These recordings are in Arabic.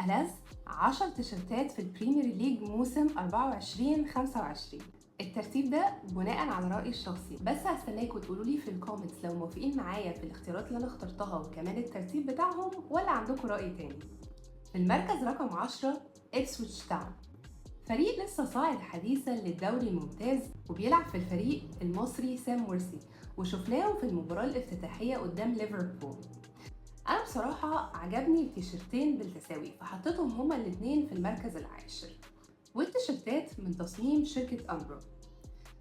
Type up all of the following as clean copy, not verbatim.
أهلاز 10 تيشيرتات في البريمير ليج موسم 24-25. الترتيب ده بناء على رأيي الشخصي، بس هستناكم تقولوا لي في الكومنتس لو موافقين معايا في الاختيارات اللي انا اخترتها وكمان الترتيب بتاعهم ولا عندكم رأي تاني. في المركز رقم 10 إبسويتش تاون، فريق لسه صاعد حديثا للدوري الممتاز، وبيلعب في الفريق المصري سام مرسي، وشفناهم في المباراة الافتتاحية قدام ليفربول. أنا بصراحة عجبني التيشيرتين بالتساوي، فحطيتهم هما الاتنين في المركز العاشر، والتيشيرتات من تصميم شركة أمبرو.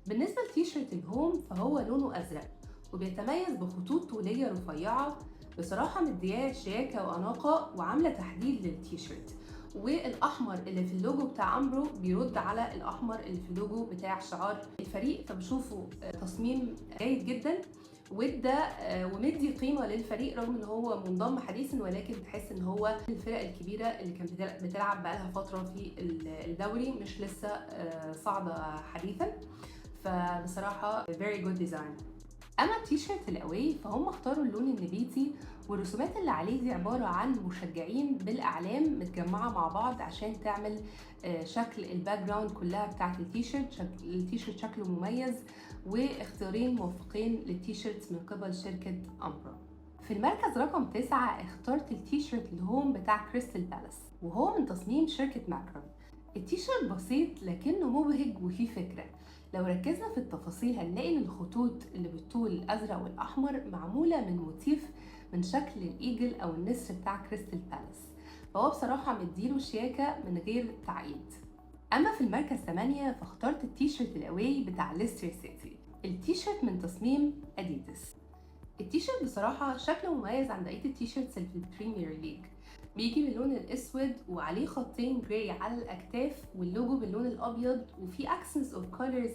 بالنسبة لتيشيرت الهوم فهو لونه أزرق وبيتميز بخطوط طولية رفيعة، بصراحة مدياه شياكة وأناقة وعاملة تحديد للتيشيرت، والأحمر اللي في اللوجو بتاع أمبرو بيرد على الأحمر اللي في اللوجو بتاع شعار الفريق، فبشوفه تصميم جيد جدا ومدي قيمة للفريق رغم ان هو منضم حديثا، ولكن تحس ان هو الفرق الكبيرة اللي كانت بتلعب بقالها فترة في الدوري، مش لسه صاعدة حديثا. فبصراحة very good design. اما التيشيرت الاواي فهم اختاروا اللون النبيتي، والرسومات اللي عليه دي عبارة عن مشجعين بالاعلام متجمعة مع بعض عشان تعمل شكل الباك جراوند كلها بتاعت التيشيرت. التيشيرت شكله مميز، واختيارين موفقين للتيشيرت من قبل شركة أمبرو. في المركز رقم 9 اخترت التيشيرت الهوم بتاع كريستال بالاس، وهو من تصميم شركة ماكرون. التيشيرت بسيط لكنه مبهج وفيه فكرة. لو ركزنا في التفاصيل هنلاقي ان الخطوط اللي بالطول الازرق والاحمر معمولة من موتيف من شكل الايجل او النسر بتاع كريستال بالاس، فهو بصراحة مديله شياكة من غير تعقيد. اما في المركز 8 فاخترت التيشيرت الاواي بتاع ليستر سيتي. التيشيرت من تصميم اديداس. التيشيرت بصراحة شكله مميز عن بقية التيشيرتس اللي في البريمير ليج، بيجي باللون الاسود وعليه خطين جراي على الاكتاف، واللوجو باللون الابيض، وفي اكسنتس اوف كولرز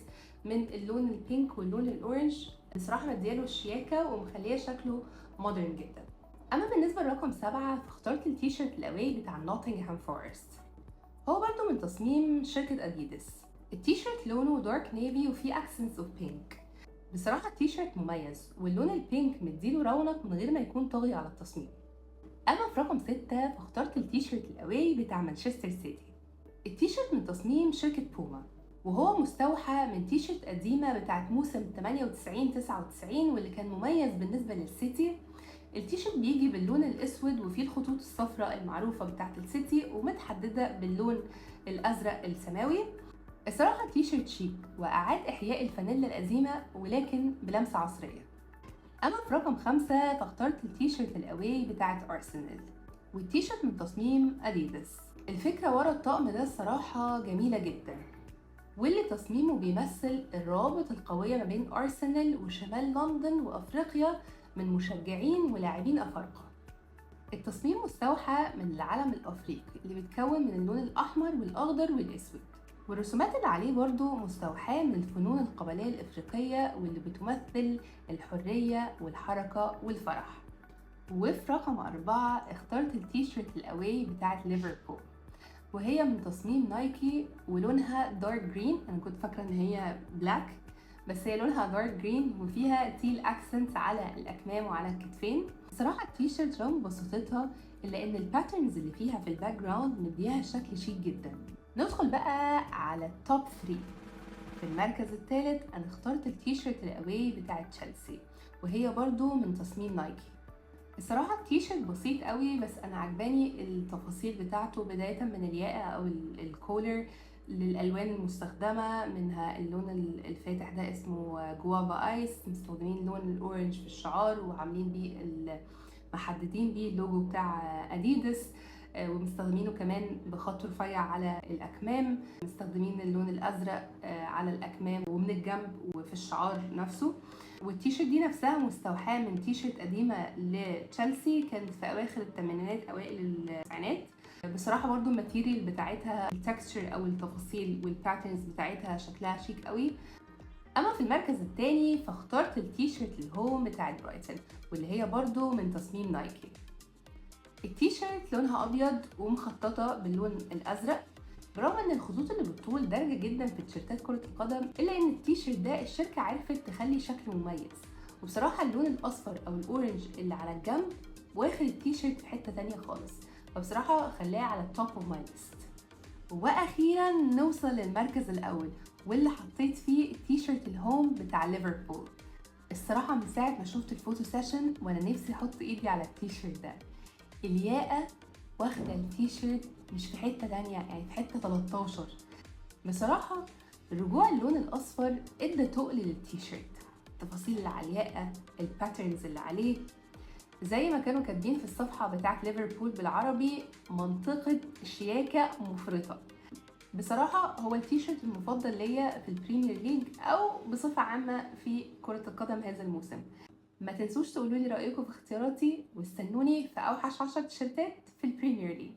من اللون البينك واللون الاورنج. بصراحة مدياله الشياكة ومخليه شكله مودرن جدا. اما بالنسبة لرقم 7 فاخترت التيشيرت الاواي بتاع نوتنغهام فورست، هو برضو من تصميم شركة اديداس. التيشيرت لونه دارك نيفي وفيه اكسنتس اوف بينك. بصراحة التيشيرت مميز، واللون البينك مديله رونق من غير ما يكون طاغي على التصميم. اما في رقم 6 فاخترت التيشيرت الاواي بتاع مانشستر سيتي. التيشيرت من تصميم شركة بوما، وهو مستوحى من تيشيرت قديمة بتاعت موسم 98-99 واللي كان مميز بالنسبة للسيتي. التيشيرت بيجي باللون الاسود وفيه الخطوط الصفراء المعروفة بتاعت السيتي ومتحددة باللون الازرق السماوي. الصراحة التيشيرت شيك واعاد احياء الفانيلا القديمة ولكن بلمسة عصرية. اما في رقم 5 فاخترت التيشيرت الاواي بتاعت ارسنال، والتيشيرت من تصميم اديداس. الفكرة ورا الطقم ده الصراحة جميلة جدا، واللي تصميمه بيمثل الروابط القوية ما بين ارسنال وشمال لندن وافريقيا من مشجعين ولاعبين افارقة. التصميم مستوحى من العلم الافريقي اللي بيتكون من اللون الاحمر والاخضر والاسود، والرسومات اللي عليه برضو مستوحاة من الفنون القبلية الافريقية واللي بتمثل الحرية والحركة والفرح. وفي رقم 4 اخترت التيشيرت الاواي بتاعت ليفربول، وهي من تصميم نايكي ولونها دارك جرين. انا كنت فاكرة ان هي بلاك بس هي لونها دارك جرين وفيها تيل اكسنت على الاكمام وعلى الكتفين. بصراحة التيشيرت رغم بساطتها الا ان الباترنز اللي فيها في الباك جراوند مديها شكل شيك جدا. ندخل بقى على التوب 3. في المركز الثالث انا اخترت التيشيرت الاواي بتاعت تشيلسي، وهي برضو من تصميم نايكي. الصراحة التيشيرت بسيط قوي بس انا عجباني التفاصيل بتاعته، بداية من الياقة او الكولر للالوان المستخدمة، منها اللون الفاتح ده اسمه جوافا ايس، مستخدمين اللون الاورنج في الشعار وعاملين بيه محددين بيه اللوجو بتاع اديداس، ومستخدمينه كمان بخط رفيع على الأكمام، مستخدمين اللون الأزرق على الأكمام ومن الجنب وفي الشعار نفسه. والتيشيرت دي نفسها مستوحاة من تيشيرت قديمة لتشيلسي كانت في أواخر الثمانينات أوائل التسعينات. بصراحة برضو الماتيريال بتاعتها، التكستشر أو التفاصيل والباترنز بتاعتها شكلها شيك قوي. اما في المركز الثاني فاخترت التيشيرت الهوم بتاعت برايتون، واللي هي برضو من تصميم نايكي. التيشيرت لونها ابيض ومخططه باللون الازرق، برغم ان الخطوط اللي بالطول دارجه جدا في تيشيرتات كره القدم، الا ان التيشيرت ده الشركه عرفت تخلي شكله مميز. وبصراحه اللون الاصفر او الاورنج اللي على الجنب واخد التيشيرت في حته تانية خالص، وبصراحة خلاه على التوب اوف ماي ليست. واخيرا نوصل للمركز الاول واللي حطيت فيه التيشيرت الهوم بتاع ليفربول. الصراحة من ساعة ما شفت الفوتو سيشن وانا نفسي احط ايدي على التيشيرت ده. الياقة واخدة التيشيرت مش في حتة تانية، يعني في حتة 13. بصراحة رجوع اللون الاصفر ادى تقل للتيشيرت، التفاصيل اللي على الياقة، الباترنز اللي عليه، زي ما كانوا كاتبين في الصفحة بتاعت ليفربول بالعربي: منطقة شياكة مفرطة. بصراحة هو التيشيرت المفضل ليا في البريمير ليج أو بصفة عامة في كرة القدم هذا الموسم. ما تنسوش تقولوا لي رأيكم في اختياراتي، واستنوني في أوحش 10 تيشيرتات في البريمير ليج.